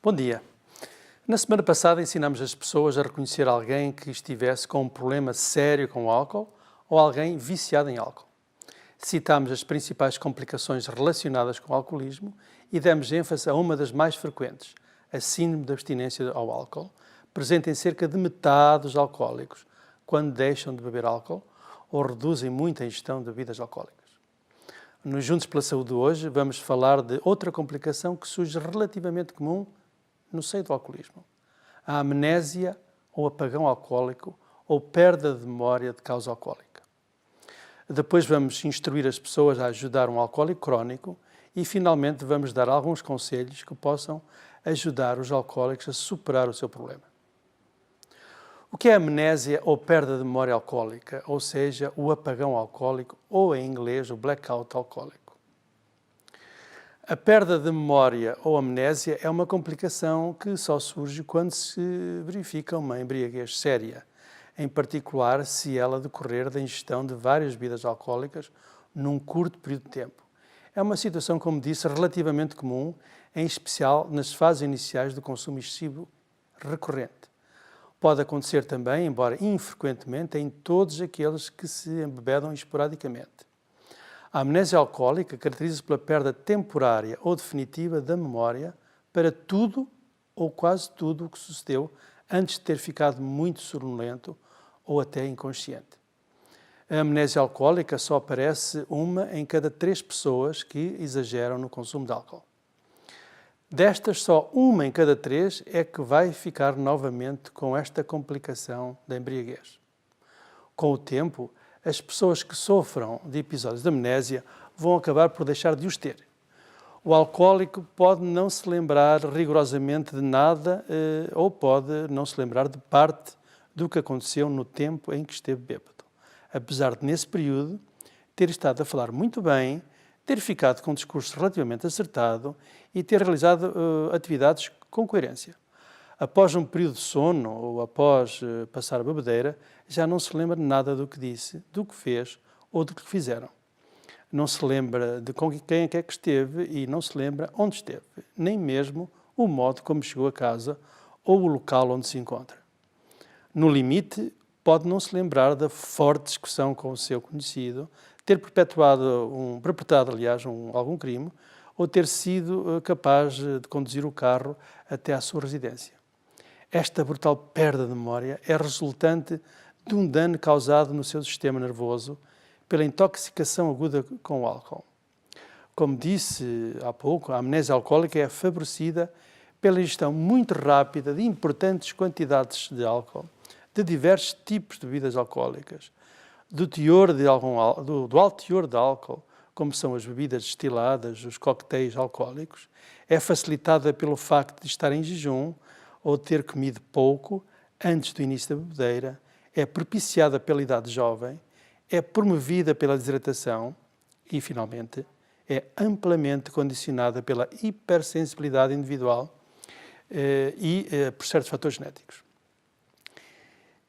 Bom dia. Na semana passada ensinámos as pessoas a reconhecer alguém que estivesse com um problema sério com o álcool ou alguém viciado em álcool. Citámos as principais complicações relacionadas com o alcoolismo e demos ênfase a uma das mais frequentes, a síndrome de abstinência ao álcool, presente em cerca de metade dos alcoólicos quando deixam de beber álcool ou reduzem muito a ingestão de bebidas alcoólicas. No Juntos pela Saúde de hoje vamos falar de outra complicação que surge relativamente comum no seio do alcoolismo: a amnésia ou apagão alcoólico ou perda de memória de causa alcoólica. Depois vamos instruir as pessoas a ajudar um alcoólico crónico e, finalmente, vamos dar alguns conselhos que possam ajudar os alcoólicos a superar o seu problema. O que é amnésia ou perda de memória alcoólica, ou seja, o apagão alcoólico ou, em inglês, o blackout alcoólico? A perda de memória ou amnésia é uma complicação que só surge quando se verifica uma embriaguez séria, em particular se ela decorrer da ingestão de várias bebidas alcoólicas num curto período de tempo. É uma situação, como disse, relativamente comum, em especial nas fases iniciais do consumo excessivo recorrente. Pode acontecer também, embora infrequentemente, em todos aqueles que se embebedam esporadicamente. A amnésia alcoólica caracteriza-se pela perda temporária ou definitiva da memória para tudo ou quase tudo o que sucedeu antes de ter ficado muito sonolento ou até inconsciente. A amnésia alcoólica só aparece uma em cada 3 pessoas que exageram no consumo de álcool. Destas, só uma em cada 3 é que vai ficar novamente com esta complicação da embriaguez. Com o tempo, as pessoas que sofram de episódios de amnésia vão acabar por deixar de os ter. O alcoólico pode não se lembrar rigorosamente de nada ou pode não se lembrar de parte do que aconteceu no tempo em que esteve bêbado, apesar de, nesse período, ter estado a falar muito bem, ter ficado com um discurso relativamente acertado e ter realizado atividades com coerência. Após um período de sono ou após passar a bebedeira, já não se lembra nada do que disse, do que fez ou do que fizeram. Não se lembra de com quem é que esteve e não se lembra onde esteve, nem mesmo o modo como chegou a casa ou o local onde se encontra. No limite, pode não se lembrar da forte discussão com o seu conhecido, ter perpetrado algum crime ou ter sido capaz de conduzir o carro até à sua residência. Esta brutal perda de memória é resultante de um dano causado no seu sistema nervoso pela intoxicação aguda com o álcool. Como disse há pouco, a amnésia alcoólica é favorecida pela ingestão muito rápida de importantes quantidades de álcool, de diversos tipos de bebidas alcoólicas, do alto teor de álcool, como são as bebidas destiladas, os coquetéis alcoólicos. É facilitada pelo facto de estar em jejum ou ter comido pouco antes do início da bebedeira, é propiciada pela idade jovem, é promovida pela desidratação e, finalmente, é amplamente condicionada pela hipersensibilidade individual e por certos fatores genéticos.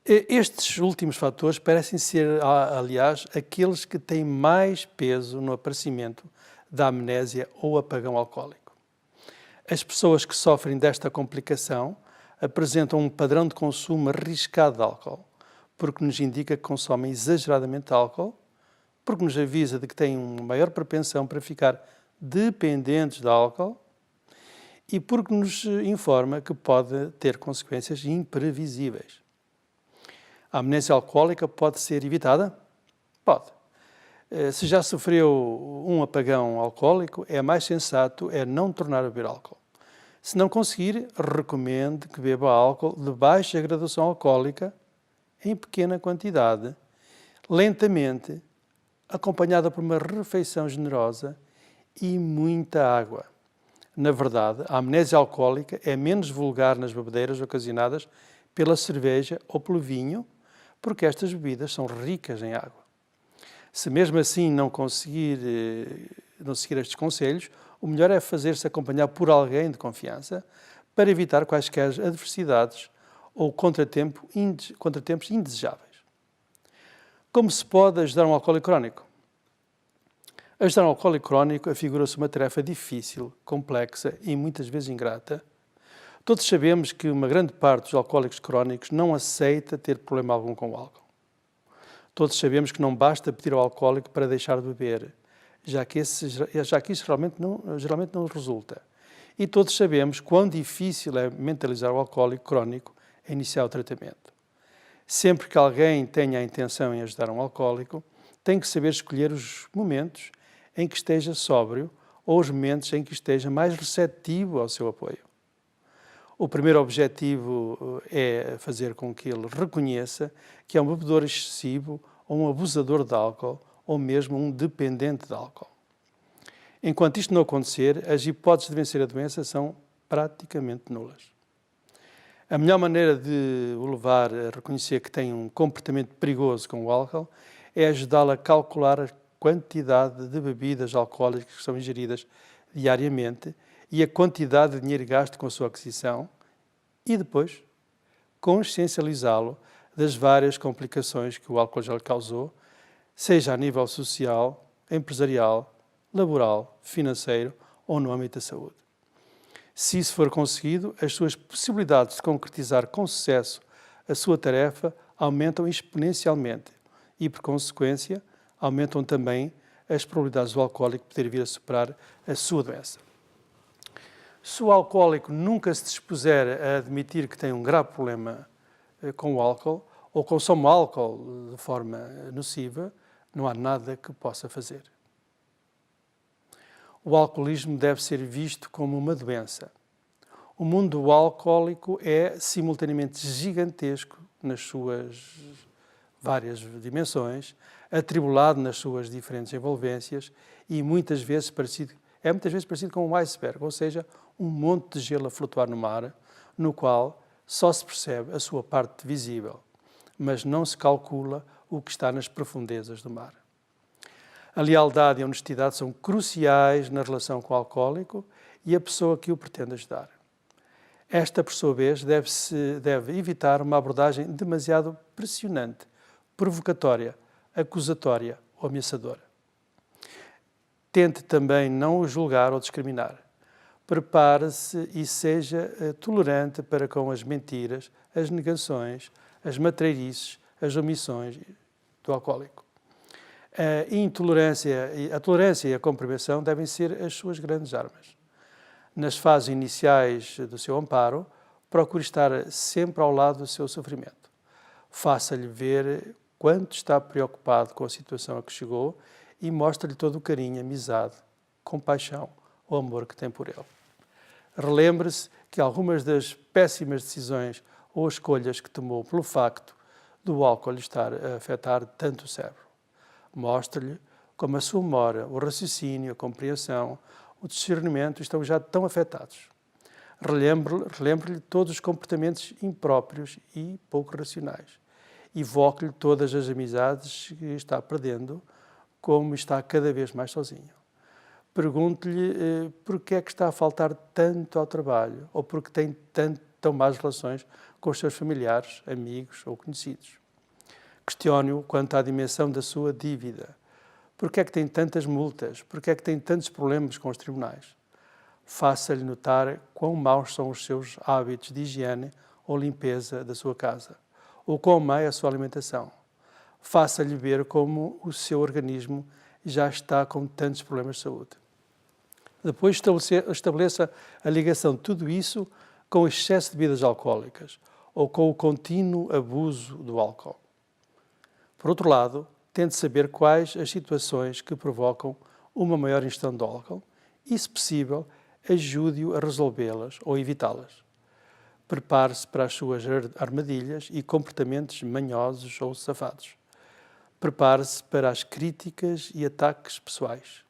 Estes últimos fatores parecem ser, aliás, aqueles que têm mais peso no aparecimento da amnésia ou apagão alcoólico. As pessoas que sofrem desta complicação apresentam um padrão de consumo arriscado de álcool, porque nos indica que consomem exageradamente álcool, porque nos avisa de que têm uma maior propensão para ficar dependentes de álcool e porque nos informa que pode ter consequências imprevisíveis. A amnésia alcoólica pode ser evitada? Pode. Se já sofreu um apagão alcoólico, é mais sensato não tornar a beber álcool. Se não conseguir, recomendo que beba álcool de baixa graduação alcoólica, em pequena quantidade, lentamente, acompanhada por uma refeição generosa e muita água. Na verdade, a amnésia alcoólica é menos vulgar nas bebedeiras ocasionadas pela cerveja ou pelo vinho, porque estas bebidas são ricas em água. Se mesmo assim não seguir estes conselhos, o melhor é fazer-se acompanhar por alguém de confiança para evitar quaisquer adversidades ou contratempos indesejáveis. Como se pode ajudar um alcoólico crónico? Ajudar um alcoólico crónico afigura-se uma tarefa difícil, complexa e muitas vezes ingrata, Todos sabemos que uma grande parte dos alcoólicos crónicos não aceita ter problema algum com o álcool. Todos sabemos que não basta pedir ao alcoólico para deixar de beber, já que isso geralmente não resulta. E todos sabemos quão difícil é mentalizar o alcoólico crónico a iniciar o tratamento. Sempre que alguém tenha a intenção em ajudar um alcoólico, tem que saber escolher os momentos em que esteja sóbrio ou os momentos em que esteja mais receptivo ao seu apoio. O primeiro objetivo é fazer com que ele reconheça que é um bebedor excessivo ou um abusador de álcool ou mesmo um dependente de álcool. Enquanto isto não acontecer, as hipóteses de vencer a doença são praticamente nulas. A melhor maneira de o levar a reconhecer que tem um comportamento perigoso com o álcool é ajudá-lo a calcular a quantidade de bebidas alcoólicas que são ingeridas diariamente e a quantidade de dinheiro gasto com a sua aquisição e depois consciencializá-lo das várias complicações que o álcool já lhe causou, seja a nível social, empresarial, laboral, financeiro ou no âmbito da saúde. Se isso for conseguido, as suas possibilidades de concretizar com sucesso a sua tarefa aumentam exponencialmente e, por consequência, aumentam também as probabilidades do alcoólico poder vir a superar a sua doença. Se o alcoólico nunca se dispuser a admitir que tem um grave problema com o álcool ou consome álcool de forma nociva, não há nada que possa fazer. O alcoolismo deve ser visto como uma doença. O mundo do alcoólico é simultaneamente gigantesco nas suas várias dimensões, atribulado nas suas diferentes envolvências e muitas vezes parecido com um iceberg, ou seja, um monte de gelo a flutuar no mar, no qual só se percebe a sua parte visível, mas não se calcula o que está nas profundezas do mar. A lealdade e a honestidade são cruciais na relação com o alcoólico e a pessoa que o pretende ajudar. Esta, por sua vez, deve evitar uma abordagem demasiado pressionante, provocatória, acusatória ou ameaçadora. Tente também não o julgar ou discriminar. Prepare-se e seja tolerante para com as mentiras, as negações, as matreirices, as omissões do alcoólico. A tolerância e a compreensão devem ser as suas grandes armas. Nas fases iniciais do seu amparo, procure estar sempre ao lado do seu sofrimento. Faça-lhe ver quanto está preocupado com a situação a que chegou e mostre-lhe todo o carinho, amizade, compaixão ou amor que tem por ele. Relembre-se que algumas das péssimas decisões ou escolhas que tomou pelo facto do álcool lhe estar a afetar tanto o cérebro. Mostre-lhe como a sua memória, o raciocínio, a compreensão, o discernimento estão já tão afetados. Relembre-lhe todos os comportamentos impróprios e pouco racionais. Evoque-lhe todas as amizades que está perdendo, como está cada vez mais sozinho. Pergunte-lhe por que é que está a faltar tanto ao trabalho ou porque tem tão más relações com os seus familiares, amigos ou conhecidos. Questione-o quanto à dimensão da sua dívida. Por que é que tem tantas multas? Por que é que tem tantos problemas com os tribunais? Faça-lhe notar quão maus são os seus hábitos de higiene ou limpeza da sua casa, ou quão má é a sua alimentação. Faça-lhe ver como o seu organismo já está com tantos problemas de saúde. Depois estabeleça a ligação de tudo isso com o excesso de bebidas alcoólicas ou com o contínuo abuso do álcool. Por outro lado, tente saber quais as situações que provocam uma maior ingestão de álcool e, se possível, ajude-o a resolvê-las ou evitá-las. Prepare-se para as suas armadilhas e comportamentos manhosos ou safados. Prepare-se para as críticas e ataques pessoais.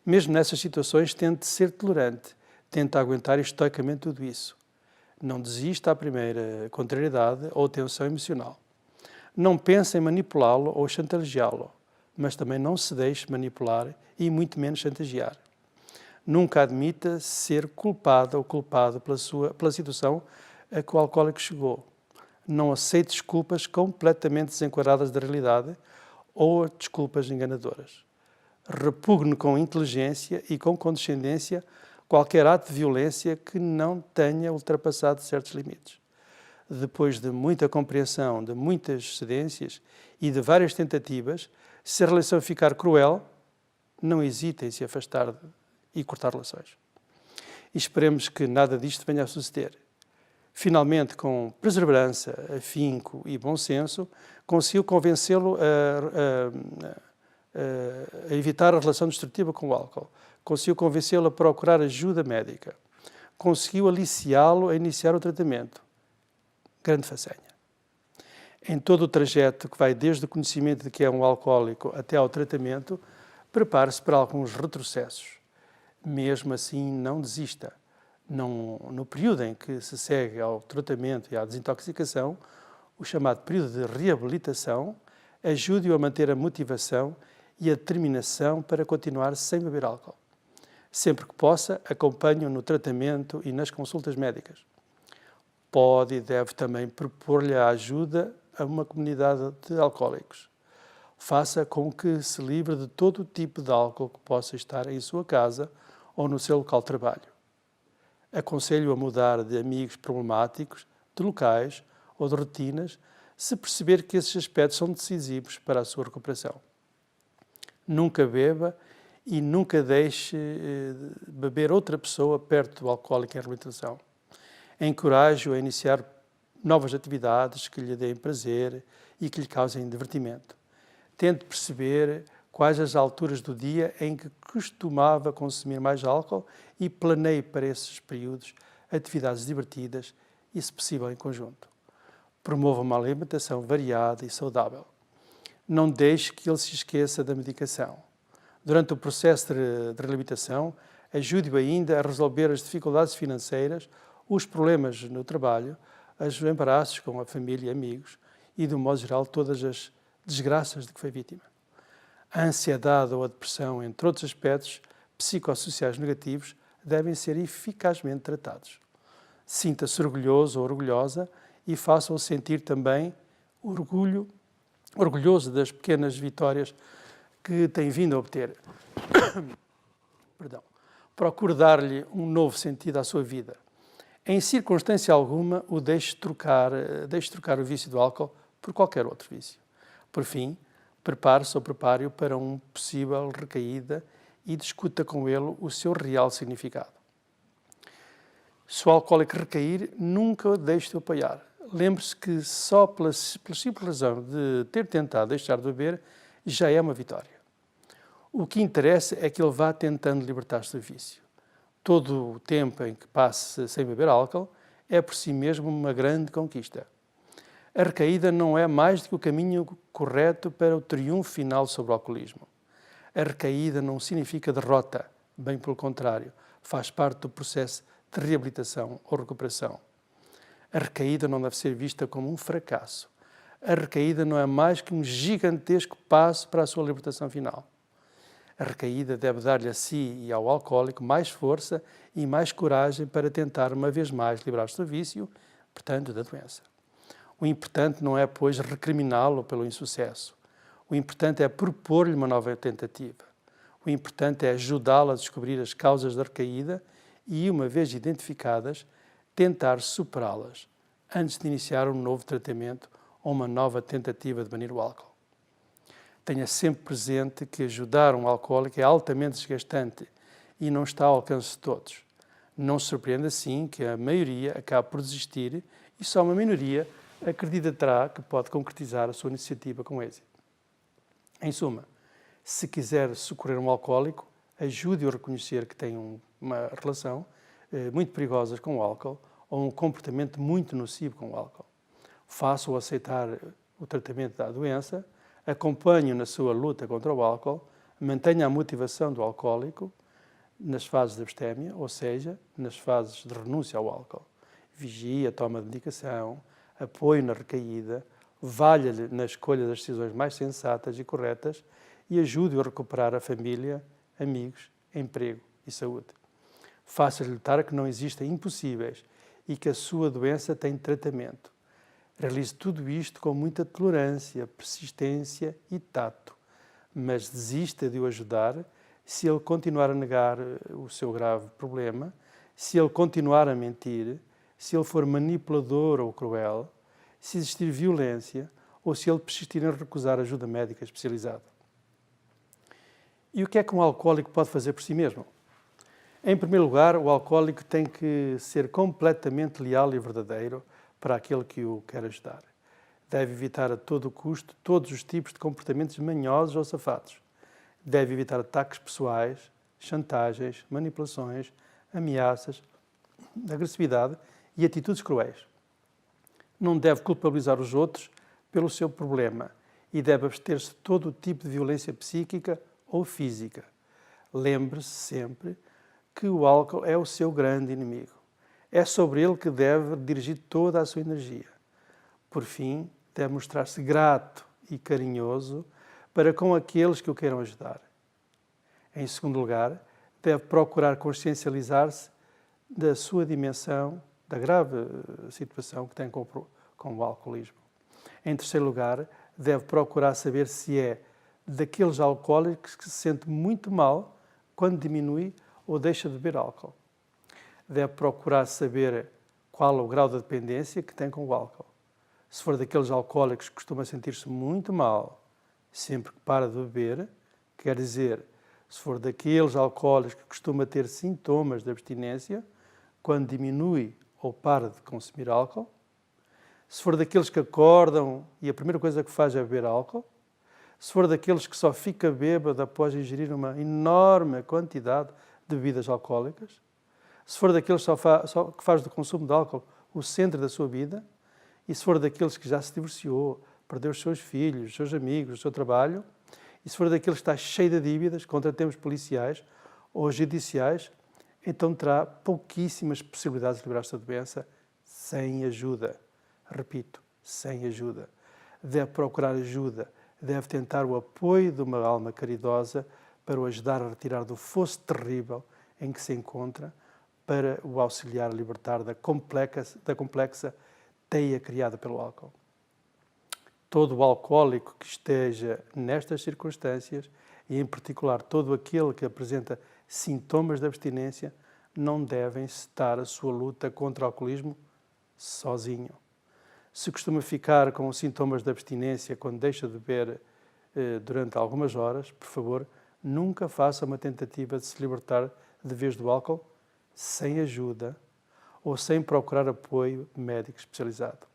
Mesmo nessas situações, tente ser tolerante, tente aguentar estoicamente tudo isso. Não desista à primeira contrariedade ou tensão emocional. Não pense em manipulá-lo ou chantageá-lo, mas também não se deixe manipular e muito menos chantagear. Nunca admita ser culpada ou culpado pela situação a que o alcoólico chegou. Não aceite desculpas completamente desenquadradas da realidade ou desculpas enganadoras. Repugne com inteligência e com condescendência qualquer ato de violência que não tenha ultrapassado certos limites. Depois de muita compreensão, de muitas cedências e de várias tentativas, se a relação ficar cruel, não hesite em se afastar e cortar relações. E esperemos que nada disto venha a suceder. Finalmente, com perseverança, afinco e bom senso, conseguiu convencê-lo a evitar a relação destrutiva com o álcool. Conseguiu convencê-lo a procurar ajuda médica. Conseguiu aliciá-lo a iniciar o tratamento. Grande façanha. Em todo o trajeto que vai desde o conhecimento de que é um alcoólico até ao tratamento, prepare-se para alguns retrocessos. Mesmo assim, não desista. No período em que se segue ao tratamento e à desintoxicação, o chamado período de reabilitação, ajude-o a manter a motivação e a determinação para continuar sem beber álcool. Sempre que possa, acompanhe-o no tratamento e nas consultas médicas. Pode e deve também propor-lhe a ajuda a uma comunidade de alcoólicos. Faça com que se livre de todo o tipo de álcool que possa estar em sua casa ou no seu local de trabalho. Aconselho a mudar de amigos problemáticos, de locais ou de rotinas, se perceber que esses aspectos são decisivos para a sua recuperação. Nunca beba e nunca deixe beber outra pessoa perto do alcoólico em reabilitação. Encoraje-o a iniciar novas atividades que lhe deem prazer e que lhe causem divertimento. Tente perceber quais as alturas do dia em que costumava consumir mais álcool e planeie para esses períodos atividades divertidas e, se possível, em conjunto. Promova uma alimentação variada e saudável. Não deixe que ele se esqueça da medicação. Durante o processo de reabilitação, ajude-o ainda a resolver as dificuldades financeiras, os problemas no trabalho, os embaraços com a família e amigos e, de um modo geral, todas as desgraças de que foi vítima. A ansiedade ou a depressão, entre outros aspectos psicossociais negativos, devem ser eficazmente tratados. Sinta-se orgulhoso ou orgulhosa e faça-o sentir também orgulhoso das pequenas vitórias que tem vindo a obter. Perdão. Procure dar-lhe um novo sentido à sua vida. Em circunstância alguma, o deixe trocar o vício do álcool por qualquer outro vício. Por fim, prepare-se ou prepare-o para uma possível recaída e discuta com ele o seu real significado. Se o alcoólico recair, nunca o deixe de apoiar. Lembre-se que só pela simples razão de ter tentado deixar de beber já é uma vitória. O que interessa é que ele vá tentando libertar-se do vício. Todo o tempo em que passe sem beber álcool é por si mesmo uma grande conquista. A recaída não é mais do que o caminho correto para o triunfo final sobre o alcoolismo. A recaída não significa derrota, bem pelo contrário, faz parte do processo de reabilitação ou recuperação. A recaída não deve ser vista como um fracasso. A recaída não é mais que um gigantesco passo para a sua libertação final. A recaída deve dar-lhe a si e ao alcoólico mais força e mais coragem para tentar uma vez mais livrar-se do vício, portanto, da doença. O importante não é, pois, recriminá-lo pelo insucesso. O importante é propor-lhe uma nova tentativa. O importante é ajudá-lo a descobrir as causas da recaída e, uma vez identificadas, tentar superá-las antes de iniciar um novo tratamento ou uma nova tentativa de banir o álcool. Tenha sempre presente que ajudar um alcoólico é altamente desgastante e não está ao alcance de todos. Não se surpreenda, assim, que a maioria acabe por desistir e só uma minoria acreditará que pode concretizar a sua iniciativa com êxito. Em suma, se quiser socorrer um alcoólico, ajude-o a reconhecer que tem uma relação muito perigosa com o álcool ou um comportamento muito nocivo com o álcool. Faça-o aceitar o tratamento da doença, acompanhe-o na sua luta contra o álcool, mantenha a motivação do alcoólico nas fases de abstémia, ou seja, nas fases de renúncia ao álcool. Vigie a toma de medicação, apoio na recaída, valha-lhe na escolha das decisões mais sensatas e corretas e ajude-o a recuperar a família, amigos, emprego e saúde. Faça-lhe notar que não existem impossíveis e que a sua doença tem tratamento. Realize tudo isto com muita tolerância, persistência e tato, mas desista de o ajudar se ele continuar a negar o seu grave problema, se ele continuar a mentir, se ele for manipulador ou cruel, se existir violência ou se ele persistir em recusar ajuda médica especializada. E o que é que um alcoólico pode fazer por si mesmo? Em primeiro lugar, o alcoólico tem que ser completamente leal e verdadeiro para aquele que o quer ajudar. Deve evitar a todo custo todos os tipos de comportamentos manhosos ou safados. Deve evitar ataques pessoais, chantagens, manipulações, ameaças, agressividade e atitudes cruéis. Não deve culpabilizar os outros pelo seu problema e deve abster-se de todo o tipo de violência psíquica ou física. Lembre-se sempre que o álcool é o seu grande inimigo. É sobre ele que deve dirigir toda a sua energia. Por fim, deve mostrar-se grato e carinhoso para com aqueles que o queiram ajudar. Em segundo lugar, deve procurar consciencializar-se da sua dimensão, da grave situação que tem com o alcoolismo. Em terceiro lugar, deve procurar saber se é daqueles alcoólicos que se sente muito mal quando diminui ou deixa de beber álcool. Deve procurar saber qual é o grau de dependência que tem com o álcool. Se for daqueles alcoólicos que costuma sentir-se muito mal sempre que para de beber, quer dizer, se for daqueles alcoólicos que costuma ter sintomas de abstinência quando diminui ou para de consumir álcool, se for daqueles que acordam e a primeira coisa que faz é beber álcool, se for daqueles que só fica bêbado após ingerir uma enorme quantidade de bebidas alcoólicas, se for daqueles que faz do consumo de álcool o centro da sua vida, e se for daqueles que já se divorciou, perdeu os seus filhos, os seus amigos, o seu trabalho, e se for daqueles que está cheio de dívidas, contra termos policiais ou judiciais, então terá pouquíssimas possibilidades de livrar-se da doença sem ajuda. Repito, sem ajuda. Deve procurar ajuda, deve tentar o apoio de uma alma caridosa para o ajudar a retirar do fosso terrível em que se encontra, para o auxiliar a libertar da complexa teia criada pelo álcool. Todo o alcoólico que esteja nestas circunstâncias, e em particular todo aquele que apresenta sintomas de abstinência, não devem encetar a sua luta contra o alcoolismo sozinho. Se costuma ficar com os sintomas de abstinência quando deixa de beber durante algumas horas, por favor, nunca faça uma tentativa de se libertar de vez do álcool sem ajuda ou sem procurar apoio médico especializado.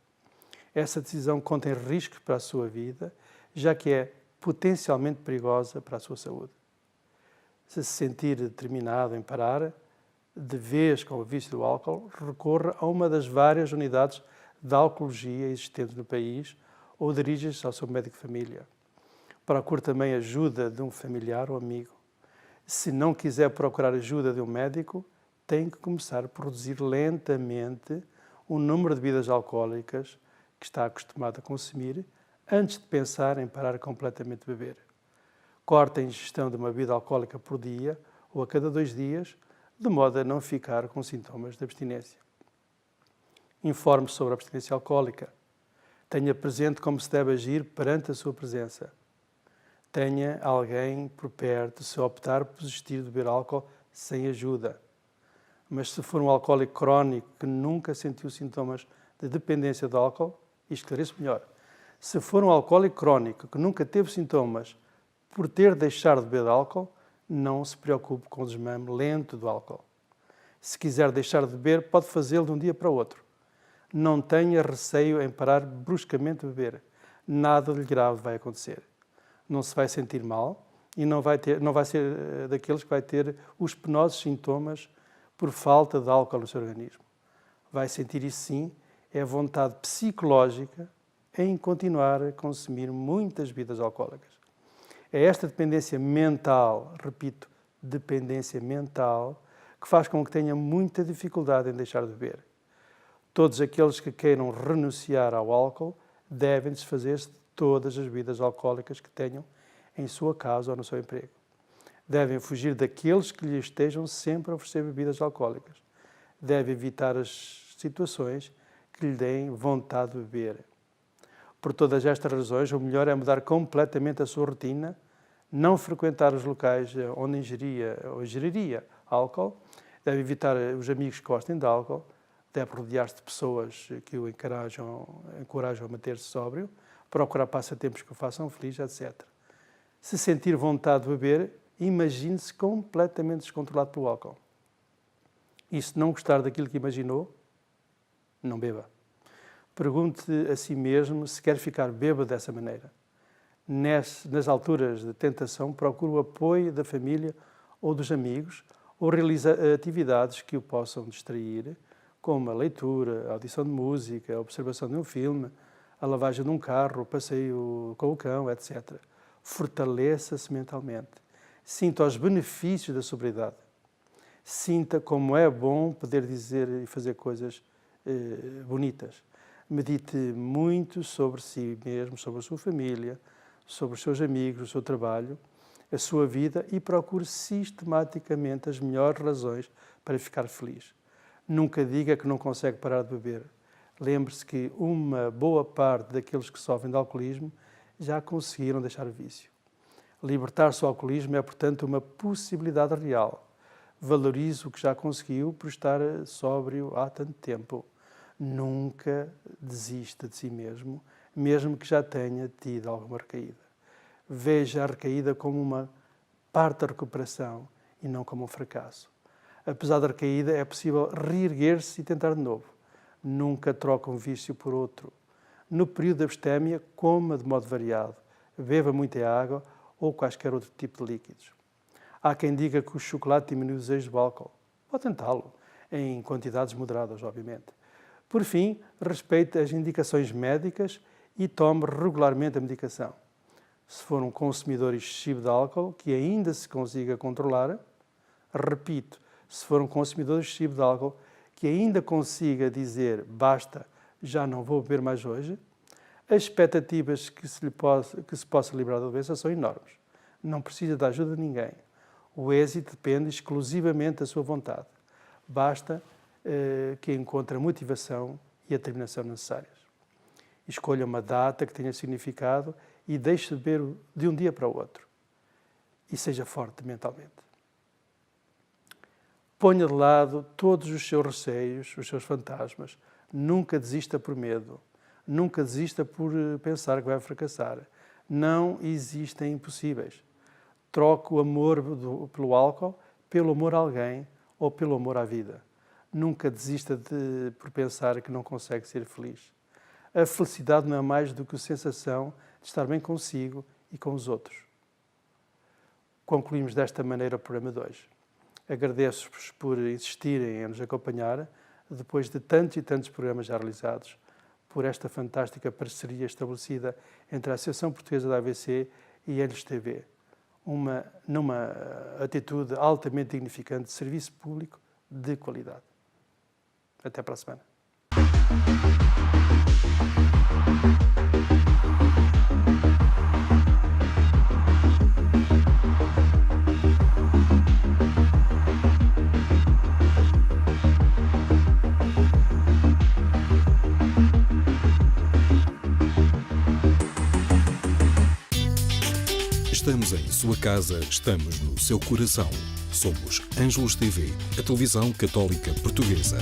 Essa decisão contém riscos para a sua vida, já que é potencialmente perigosa para a sua saúde. Se sentir determinado em parar de vez com o vício do álcool, recorra a uma das várias unidades de alcoologia existentes no país ou dirija-se ao seu médico de família. Procure também ajuda de um familiar ou amigo. Se não quiser procurar ajuda de um médico, tem que começar por reduzir lentamente o número de bebidas alcoólicas que está acostumado a consumir antes de pensar em parar completamente de beber. Corte a ingestão de uma bebida alcoólica por dia ou a cada 2 dias, de modo a não ficar com sintomas de abstinência. Informe-se sobre a abstinência alcoólica. Tenha presente como se deve agir perante a sua presença. Tenha alguém por perto se optar por desistir de beber álcool sem ajuda. Mas se for um alcoólico crónico que nunca sentiu sintomas de dependência de álcool, esclareço melhor. Se for um alcoólico crónico que nunca teve sintomas por ter deixado de beber álcool, não se preocupe com o desmame lento do álcool. Se quiser deixar de beber, pode fazê-lo de um dia para o outro. Não tenha receio em parar bruscamente de beber. Nada de grave vai acontecer. Não se vai sentir mal e não vai ser daqueles que vai ter os penosos sintomas por falta de álcool no seu organismo. Vai sentir isso sim, é a vontade psicológica em continuar a consumir muitas bebidas alcoólicas. É esta dependência mental, repito, dependência mental, que faz com que tenha muita dificuldade em deixar de beber. Todos aqueles que queiram renunciar ao álcool devem desfazer-se de todas as bebidas alcoólicas que tenham em sua casa ou no seu emprego. Devem fugir daqueles que lhe estejam sempre a oferecer bebidas alcoólicas. Devem evitar as situações que lhe deem vontade de beber. Por todas estas razões, o melhor é mudar completamente a sua rotina, não frequentar os locais onde ingeria ou ingeriria álcool, deve evitar os amigos que gostem de álcool, deve rodear-se de pessoas que o encorajam a manter-se sóbrio, procurar passatempos que o façam feliz, etc. Se sentir vontade de beber, imagine-se completamente descontrolado pelo álcool. E se não gostar daquilo que imaginou, não beba. Pergunte a si mesmo se quer ficar bêbado dessa maneira. Nas alturas de tentação, procure o apoio da família ou dos amigos, ou realize atividades que o possam distrair, como a leitura, a audição de música, a observação de um filme, a lavagem de um carro, o passeio com o cão, etc. Fortaleça-se mentalmente. Sinta os benefícios da sobriedade. Sinta como é bom poder dizer e fazer coisas bonitas. Medite muito sobre si mesmo, sobre a sua família, sobre os seus amigos, o seu trabalho, a sua vida e procure sistematicamente as melhores razões para ficar feliz. Nunca diga que não consegue parar de beber. Lembre-se que uma boa parte daqueles que sofrem de alcoolismo já conseguiram deixar o vício. Libertar-se do alcoolismo é, portanto, uma possibilidade real. Valorize o que já conseguiu por estar sóbrio há tanto tempo. Nunca desista de si mesmo, mesmo que já tenha tido alguma recaída. Veja a recaída como uma parte da recuperação e não como um fracasso. Apesar da recaída, é possível reerguer-se e tentar de novo. Nunca troque um vício por outro. No período de abstémia, coma de modo variado, beba muita água ou quaisquer outro tipo de líquidos. Há quem diga que o chocolate diminui o desejo do álcool. Pode tentá-lo, em quantidades moderadas, obviamente. Por fim, respeite as indicações médicas e tome regularmente a medicação. Se for um consumidor excessivo de álcool, que ainda se consiga controlar, repito, se for um consumidor excessivo de álcool, que ainda consiga dizer basta, já não vou beber mais hoje, as expectativas que se possa livrar da doença são enormes. Não precisa da ajuda de ninguém. O êxito depende exclusivamente da sua vontade. Basta que encontre a motivação e a determinação necessárias. Escolha uma data que tenha significado e deixe de beber de um dia para o outro. E seja forte mentalmente. Ponha de lado todos os seus receios, os seus fantasmas. Nunca desista por medo. Nunca desista por pensar que vai fracassar. Não existem impossíveis. Troque o amor pelo álcool, pelo amor a alguém ou pelo amor à vida. Nunca desista por pensar que não consegue ser feliz. A felicidade não é mais do que a sensação de estar bem consigo e com os outros. Concluímos desta maneira o programa de hoje. Agradeço-vos por insistirem em nos acompanhar, depois de tantos e tantos programas já realizados, por esta fantástica parceria estabelecida entre a Associação Portuguesa da AVC e a LSTV, numa atitude altamente dignificante de serviço público de qualidade. Até para a semana. Estamos em sua casa, estamos no seu coração. Somos Ângelos TV, a televisão católica portuguesa.